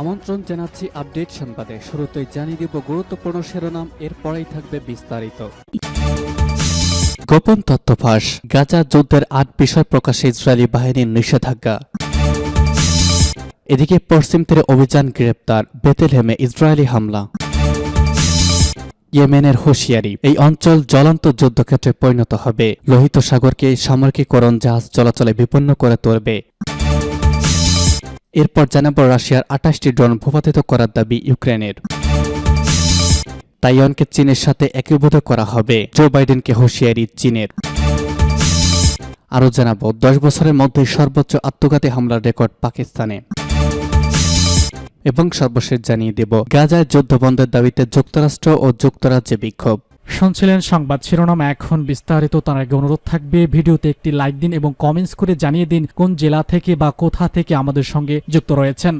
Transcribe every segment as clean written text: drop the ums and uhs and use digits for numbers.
আমন্ত্রণ জানাচ্ছি আপডেট সংবাদে। শুরুতেই জানিয়ে দিব গুরুত্বপূর্ণ শিরোনাম, এরপরেই থাকবে বিস্তারিত। গোপন তথ্য ফাঁস, গাজা যুদ্ধের ৮ বিষয় প্রকাশে ইসরায়েলি বাহিনীর নিষেধাজ্ঞা। এদিকে পশ্চিম তীরে অভিযান, গ্রেপ্তার, বেথলেহেমে ইসরায়েলি হামলা। ইয়েমেনের হুঁশিয়ারি, এই অঞ্চল জ্বলন্ত যুদ্ধক্ষেত্রে পরিণত হবে। লোহিত সাগরকে সামরিকীকরণ জাহাজ চলাচলে বিপন্ন করে তুলবে। এরপর জানাবো রাশিয়ার ২৮টি ড্রোন ভূপাতিত করার দাবি ইউক্রেনের। তাইওয়ানকে চীনের সাথে একীভূত করা হবে, জো বাইডেনকে হুঁশিয়ারি চীনের। আরও জানাবো ১০ বছরের মধ্যে সর্বোচ্চ আত্মঘাতী হামলার রেকর্ড পাকিস্তানে। এবং সর্বশেষ জানিয়ে দেব গাজায় যুদ্ধবন্ধের দাবিতে যুক্তরাষ্ট্র ও যুক্তরাজ্যে বিক্ষোভ। শুনছিলেন সংবাদ শিরোনাম, এখন বিস্তারিত। তার আগে অনুরোধ থাকবে ভিডিওতে একটি লাইক দিন এবং কমেন্টস করে জানিয়ে দিন কোন জেলা থেকে বা কোথা থেকে আমাদের সঙ্গে যুক্ত রয়েছেন।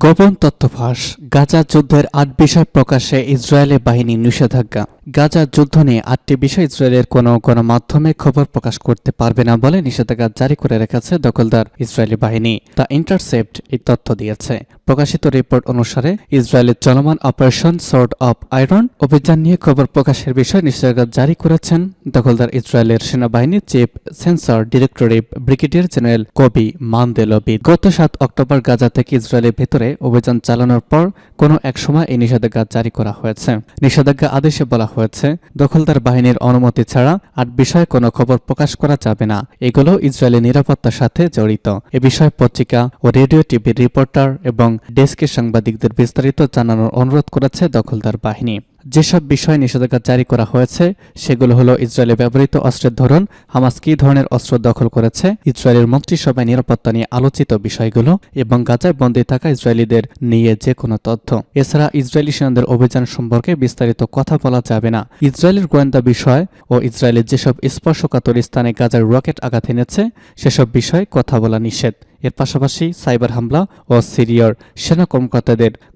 গোপন তথ্য ফাঁস, গাজা যুদ্ধের ৮ বিষয় প্রকাশে ইসরায়েলের বাহিনীর নিষেধাজ্ঞা। গাজা যুদ্ধ নিয়ে ৮টি বিষয় ইসরায়েলের কোনো গণমাধ্যমে খবর প্রকাশ করতে পারবে না বলে নিষেধাজ্ঞা জারি করে রেখেছে দখলদার ইসরায়েলি বাহিনী। দ্য ইন্টারসেপ্ট এই তথ্য দিয়েছে। প্রকাশিত রিপোর্ট অনুসারে ইসরায়েলের চলমান অপারেশন সোর্ড অফ আয়রন অভিযান নিয়ে খবর প্রকাশের বিষয়ে নিষেধাজ্ঞা জারি করেছেন দখলদার ইসরায়েলের সেনাবাহিনীর chief sensor directorate brigadier general কবি মানদেলবিদ। গত ৭ অক্টোবর গাজা থেকে ইসরায়েলের ভেতরে অভিযান চালানোর পর কোনো এক সময় এই নিষেধাজ্ঞা জারি করা হয়েছে। নিষেধাজ্ঞা আদেশে বলা হয়েছে, দখলদার বাহিনীর অনুমতি ছাড়া ৮ বিষয়ে কোনো খবর প্রকাশ করা যাবে না। এগুলো ইসরায়েলের নিরাপত্তার সাথে জড়িত। এ বিষয়ে পত্রিকা ও রেডিও টিভির রিপোর্টার এবং ডেস্কের সাংবাদিকদের বিস্তারিত জানানোর অনুরোধ করেছে দখলদার বাহিনী। যেসব বিষয়ে নিষেধাজ্ঞা জারি করা হয়েছে সেগুলো হলো ইসরায়েলে ব্যবহৃত অস্ত্রের ধরন, হামাস কী ধরনের অস্ত্র দখল করেছে, ইসরায়েলের মন্ত্রিসভায় নিরাপত্তা নিয়ে আলোচিত বিষয়গুলো এবং গাজায় বন্দী থাকা ইসরায়েলিদের নিয়ে যে কোনো তথ্য। এছাড়া ইসরায়েলি সেনাদের অভিযান সম্পর্কে বিস্তারিত কথা বলা যাবে না। ইসরায়েলের গোয়েন্দা বিষয় ও ইসরায়েলের যেসব স্পর্শকাতর স্থানে গাজার রকেট আঘাত এনেছে সেসব বিষয়ে কথা বলা নিষেধ। এর পাশাপাশি সাইবার হামলা ও সিরিয়ার সেনা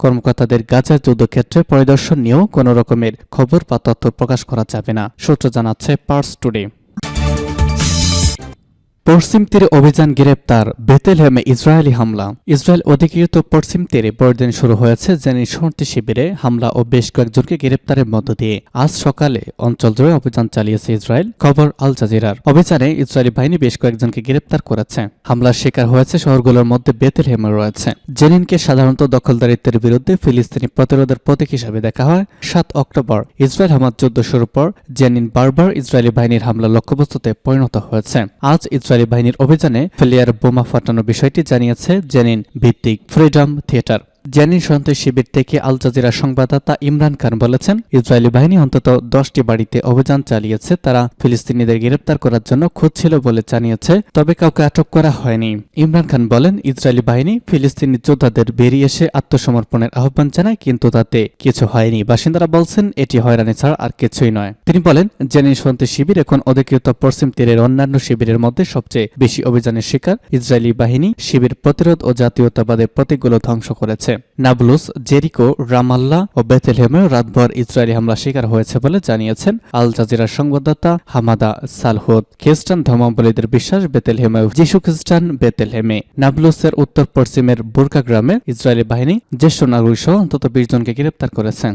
কর্মকর্তাদের গাজার যুদ্ধক্ষেত্রে পরিদর্শন নিয়েও কোনো রকমের খবর বা তথ্য প্রকাশ করা যাবে না, সূত্র জানাচ্ছে পার্স টুডে। পশ্চিম তীরে অভিযান, গ্রেপ্তার, বেথলেহেমে ইসরায়েলি হামলা। ইসরায়েল অধিকৃত পশ্চিম তীরে পরদিন শুরু হয়েছে জেনি শরণার্থী শিবিরে হামলা ও বেশ কয়েকজনকে গ্রেপ্তারের মধ্য দিয়ে আজ সকালে অঞ্চল জুড়ে অভিযান চালিয়েছে ইসরায়েল। খবর আল জাজিরার। অভিযানে ইসরায়েলি বাহিনী বেশ কয়েকজনকে গ্রেপ্তার করেছে। হামলার শিকার হয়েছে শহরগুলোর মধ্যে বেথলেহেমও রয়েছে। জেনিনকে সাধারণত দখলদারিত্বের বিরুদ্ধে ফিলিস্তিনি প্রতিরোধের প্রতীক হিসেবে দেখা হয়। ৭ অক্টোবর ইসরায়েল হামাস যুদ্ধ শুরুর পর জেনিন বারবার ইসরায়েলি বাহিনীর হামলা লক্ষ্যবস্তুতে পরিণত হয়েছে। আজ ইসরায়েলি বাহিনীর অভিযানে ফেলিয়ার বোমা ফাটানোর বিষয়টি জানিয়েছে জেনিন ভিত্তিক ফ্রিডম থিয়েটার। জেনিন সন্ত্রাসী শিবির থেকে আল জাজিরা সংবাদদাতা ইমরান খান বলেছেন, ইসরায়েলি বাহিনী অন্তত 10টি বাড়িতে অভিযান চালিয়েছে। তারা ফিলিস্তিনিদের গ্রেপ্তার করার জন্য খুঁজছিল বলে জানিয়েছে, তবে কাউকে আটক করা হয়নি। ইমরান খান বলেন, ইসরায়েলি বাহিনী ফিলিস্তিনি যোদ্ধাদের বেরিয়ে এসে আত্মসমর্পণের আহ্বান জানায়, কিন্তু তাতে কিছু হয়নি। বাসিন্দারা বলছেন এটি হয়রানি ছাড়া আর কিছুই নয়। তিনি বলেন, জেনিন সন্ত্রাসী শিবির এখন অধিকৃত পশ্চিম তীরের অন্যান্য শিবিরের মধ্যে সবচেয়ে বেশি অভিযানের শিকার। ইসরায়েলি বাহিনী শিবির প্রতিরোধ ও জাতীয়তাবাদের প্রতীকগুলো ধ্বংস করেছে। নাবলুস, জেরিকো, রামাল্লা ও বেথলেহেমেও রাতভর ইসরায়েলি হামলা শিকার হয়েছে বলে জানিয়েছেন আল জাজিরার সংবাদদাতা হামাদা সালহুদ। খ্রিস্টান ধর্মাবলম্বীদের বিশ্বাস, বেথলেহেমেও যিশু খ্রিস্টান বেথলেহেমে। নাবলুসের উত্তর পশ্চিমের বুরকা গ্রামে ইসরায়েলি বাহিনী জ্যেষ্ঠ নাগরিক সহ অন্তত 20 জনকে গ্রেপ্তার করেছে।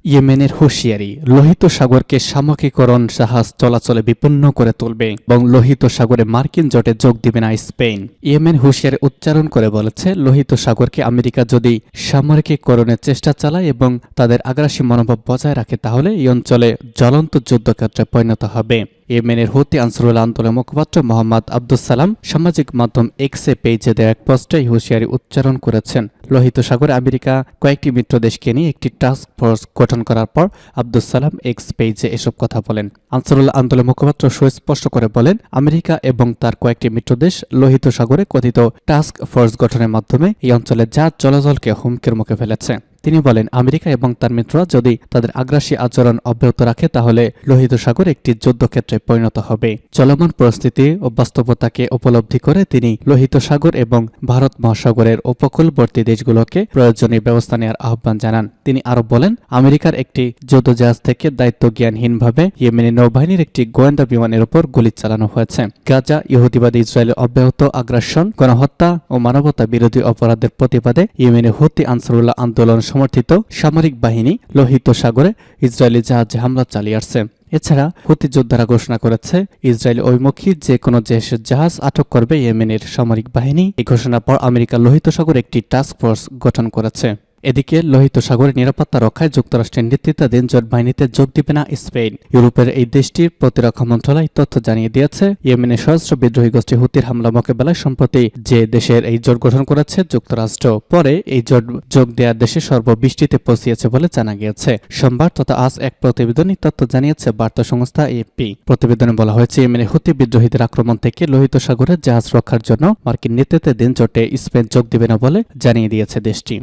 ইয়েমেনের হুঁশিয়ারি, লোহিত সাগরকে সামরিকীকরণ জাহাজ চলাচলে বিপন্ন করে তুলবে এবং লোহিত সাগরে মার্কিন জোটে যোগ দিবে না স্পেন। ইয়েমেন হুঁশিয়ারি উচ্চারণ করে বলেছে, লোহিত সাগরকে আমেরিকা যদি সামরিকীকরণের চেষ্টা চালায় এবং তাদের আগ্রাসী মনোভাব বজায় রাখে তাহলে এই অঞ্চলে জ্বলন্ত যুদ্ধক্ষেত্রে পরিণত হবে। ইয়েমেনের হুতি আনসারুল আন্দোলনের মুখপাত্র মোহাম্মদ আব্দুস সালাম সামাজিক মাধ্যম এক্সে পেজে দেওয়া এক পোস্টে হুঁশিয়ারি উচ্চারণ করেছেন। লোহিত সাগরে আমেরিকা কয়েকটি মিত্র দেশকে নিয়ে একটি টাস্ক ফোর্স গঠন করার পর আব্দুস সালাম এক্স পেজে এসব কথা বলেন। আনসারুল আন্দোলনের মুখপাত্র সুস্পষ্ট করে বলেন, আমেরিকা এবং তার কয়েকটি মিত্রদেশ লোহিত সাগরে কথিত টাস্ক ফোর্স গঠনের মাধ্যমে এই অঞ্চলে জাহাজ চলাচলকে হুমকির মুখে ফেলেছে। তিনি বলেন, আমেরিকা এবং তার মিত্ররা যদি তাদের আগ্রাসী আচরণ অব্যাহত রাখে তাহলে লোহিত সাগর একটি যুদ্ধক্ষেত্রে পরিণত হবে। চলমান পরিস্থিতি ও বাস্তবতাকে উপলব্ধি করে তিনি লোহিত সাগর এবং ভারত মহাসাগরের উপকূলবর্তী দেশগুলোকে প্রয়োজনীয় ব্যবস্থা নেওয়ার আহ্বান জানান। তিনি আরো বলেন, আমেরিকার একটি যুদ্ধজাহাজ থেকে দায়িত্বজ্ঞানহীনভাবে ইয়েমেনি নৌবাহিনীর একটি গোয়েন্দা বিমানের উপর গুলি চালানো হয়েছে। গাজা ইহুদিবাদী ইসরায়েলের অব্যাহত আগ্রাসন, গণহত্যা ও মানবতা বিরোধী অপরাধের প্রতিবাদে ইয়েমেনি হুতি আনসারুল্লাহ আন্দোলন সমর্থিত সামরিক বাহিনী লোহিত সাগরে ইসরায়েলি জাহাজে হামলা চালিয়ে আসছে। এছাড়া হুতি যোদ্ধারা ঘোষণা করেছে, ইসরায়েল অভিমুখী যে কোনো দেশের জাহাজ আটক করবে ইয়েমেনের সামরিক বাহিনী। এই ঘোষণার পর আমেরিকা লোহিত সাগরে একটি টাস্ক ফোর্স গঠন করেছে। এদিকে লোহিত সাগরের নিরাপত্তা রক্ষায় যুক্তরাষ্ট্রের নেতৃত্বাধীন জোট বাহিনীতে যোগ দিবে না স্পেন। ইউরোপের এই দেশটির প্রতিরক্ষা মন্ত্রণালয় তথ্য জানিয়ে দিয়েছে, ইয়েমেনের সশস্ত্র বিদ্রোহী গোষ্ঠী হুতির হামলা মোকাবেলায় সম্প্রতি যে দেশের এই জোট গঠন করেছে যুক্তরাষ্ট্র, পরে এই জোট যোগ দেওয়ার দেশে সর্ববৃষ্টিতে পৌঁছিয়েছে বলে জানা গিয়েছে। সোমবার তথা আজ এক প্রতিবেদনে তথ্য জানিয়েছে বার্তা সংস্থা এএফপি। প্রতিবেদনে বলা হয়েছে, ইয়েমেনের হুতি বিদ্রোহীদের আক্রমণ থেকে লোহিত সাগরের জাহাজ রক্ষার জন্য মার্কিন নেতৃত্বাধীন জোটে স্পেন যোগ দিবে না বলে জানিয়ে দিয়েছে দেশটি।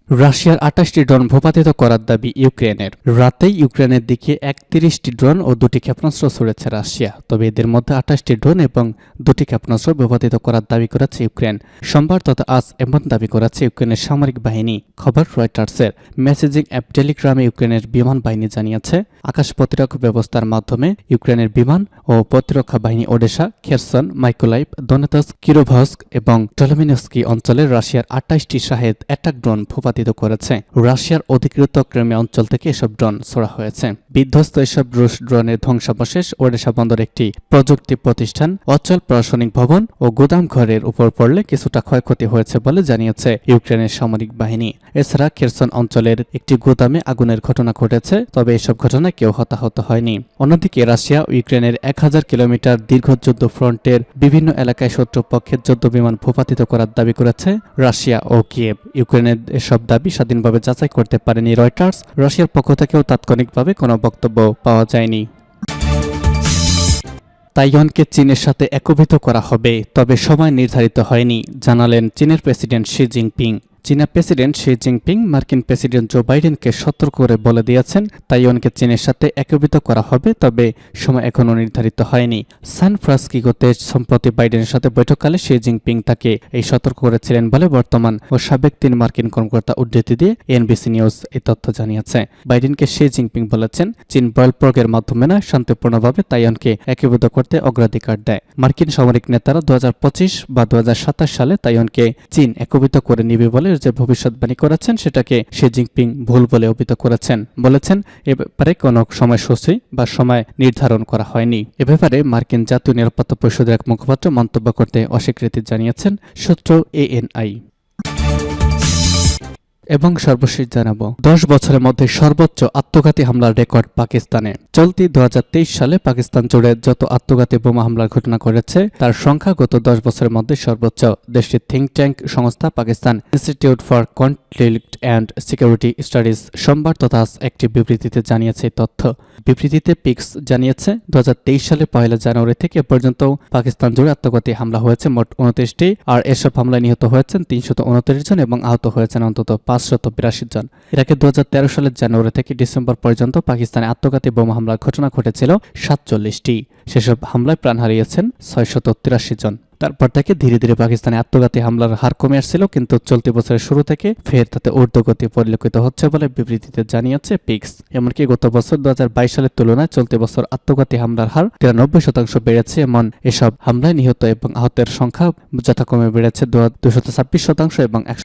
রাশিয়ার 28টি ড্রোন ভূপাতিত করার দাবি ইউক্রেনের। রাতেই ইউক্রেনের দিকে 31টি ড্রোন ও 2টি ক্ষেপণাস্ত্র ছুড়েছে রাশিয়া। তবে এদের মধ্যে 28টি ড্রোন এবং 2টি ক্ষেপণাস্ত্র ভূপাতিত করার দাবি করেছে ইউক্রেন। সোমবার তথা আজ এমন দাবি করেছে ইউক্রেনের সামরিক বাহিনী। খবর রয়টার্সের। মেসেজিং অ্যাপ টেলিগ্রামে ইউক্রেনের বিমান বাহিনী জানিয়েছে, আকাশ প্রতিরক্ষা ব্যবস্থার মাধ্যমে ইউক্রেনের বিমান ও প্রতিরক্ষা বাহিনী ওডেসা, খেরসন, মাইকোলাইভ, দনেতস্ক, কিরোভস্ক এবং টলমিনস্কি অঞ্চলের রাশিয়ার 28টি শাহেদ অ্যাটাক ড্রোন ভূপাতিত করেছে। রাশিয়ার অধিকৃত ক্রিমিয়া অঞ্চল থেকে এসব ড্রোন ছোড়া হয়েছে। বিধ্বস্ত এসব রুশ ড্রোনের ধ্বংসাবশেষ ওডেসা বন্দর একটি প্রযুক্তি প্রতিষ্ঠান, অচল প্রশাসনিক ভবন ও গুদাম ঘরের উপর পড়লে কিছুটা ক্ষয়ক্ষতি হয়েছে বলে জানিয়েছে ইউক্রেনের সামরিক বাহিনী। এছাড়া খেরসন অঞ্চলের একটি গুদামে আগুনের ঘটনা ঘটেছে, তবে এসব ঘটনায় কেউ হতাহত হয়নি। অন্যদিকে রাশিয়া ও ইউক্রেনের 1000 কিলোমিটার দীর্ঘ যুদ্ধ ফ্রন্টের বিভিন্ন এলাকায় শত্রুপক্ষের যুদ্ধ বিমান ভূপাতিত করার দাবি করেছে রাশিয়া ও কিয়েভ। ইউক্রেনের এসব দাবি স্বাধীনভাবে যাচাই করতে পারেনি রয়টার্স। রাশিয়ার পক্ষ থেকেও তাৎক্ষণিকভাবে কোনো বক্তব্য পাওয়া যায়নি। তাইওয়ানকে চীনের সাথে একীভূত করা হবে, তবে সময় নির্ধারিত হয়নি, জানালেন চীনের প্রেসিডেন্ট শি জিনপিং। চীনা প্রেসিডেন্ট শি জিনপিং মার্কিন প্রেসিডেন্ট জো বাইডেনকে সতর্ক করে বলে দিয়েছেন, তাইওয়ানকে চীনের সাথে একীভূত করা হবে, তবে সময় এখনও নির্ধারিত হয়নি। সান ফ্রান্সিসকোতে সম্প্রতি বাইডেনের সাথে বৈঠককালে শি জিনপিং তাকে এই সতর্ক করেছিলেন বলে বর্তমান ও সাবেক 3 মার্কিন কর্মকর্তা উদ্ধৃতি দিয়ে এনবিসি নিউজ এই তথ্য জানিয়েছে। বাইডেনকে শি জিনপিং বলেছেন, চীন বলপ্রয়োগের মাধ্যমে না, শান্তিপূর্ণভাবে তাইওয়ানকে একীভূত করতে অগ্রাধিকার দেয়। মার্কিন সামরিক নেতারা 2025 বা 2027 সালে তাইওয়ানকে চীন একীভূত করে নিবে বলে যে ভবিষ্যৎবাণী করেছেন সেটাকে শি জিনপিং ভুল বলে অভিহিত করেছেন। বলেছেন, এ ব্যাপারে কোনো সময়সূচি বা সময় নির্ধারণ করা হয়নি। এ ব্যাপারে মার্কিন জাতীয় নিরাপত্তা পরিষদের এক মুখপাত্র মন্তব্য করতে অস্বীকৃতি জানিয়েছেন, সূত্র এএনআই। এবং সর্বশেষ জানাবো, 10 বছরের মধ্যে সর্বোচ্চ আত্মঘাতী হামলার রেকর্ড পাকিস্তানে। চলতি 2023 সালে পাকিস্তান জুড়ে যত আত্মঘাতী বোমা হামলার ঘটনা ঘটেছে তার সংখ্যা গত 10 বছরের মধ্যে সর্বোচ্চ। দেশটির থিঙ্ক ট্যাঙ্ক সংস্থা Pakistan institute for conflict and security studies সোমবার তথা একটি বিবৃতিতে জানিয়েছে এই তথ্য। বিবৃতিতে পিক্স জানিয়েছে, 2023 সালে 1 জানুয়ারি থেকে পর্যন্ত পাকিস্তান জুড়ে আত্মঘাতী হামলা হয়েছে মোট 29টি, আর এসব হামলায় নিহত হয়েছেন 329 জন এবং আহত হয়েছেন অন্তত 582 জন। এর আগে 2013 সালের জানুয়ারি থেকে ডিসেম্বর পর্যন্ত পাকিস্তানে আত্মঘাতী বোমা হামলার ঘটনা ঘটেছিল 47টি। সেসব হামলায় প্রাণ হারিয়েছেন 683 জন। তারপর থেকে ধীরে ধীরে পাকিস্তানে আত্মঘাতী হামলার হার কমে আসছিল, কিন্তু চলতি বছরের শুরু থেকে ফের তাতে ঊর্ধ্বগতি পরিলক্ষিত হচ্ছে বলে বিবৃতিতে জানিয়েছে পিক্স। এমনকি গত বছর 2022 সালের তুলনায় চলতি বছর আত্মঘাতী হামলার হার 93% বেড়েছে। এমন এসব হামলায় নিহত এবং আহতের সংখ্যা যথাক্রমে বেড়েছে 226% এবং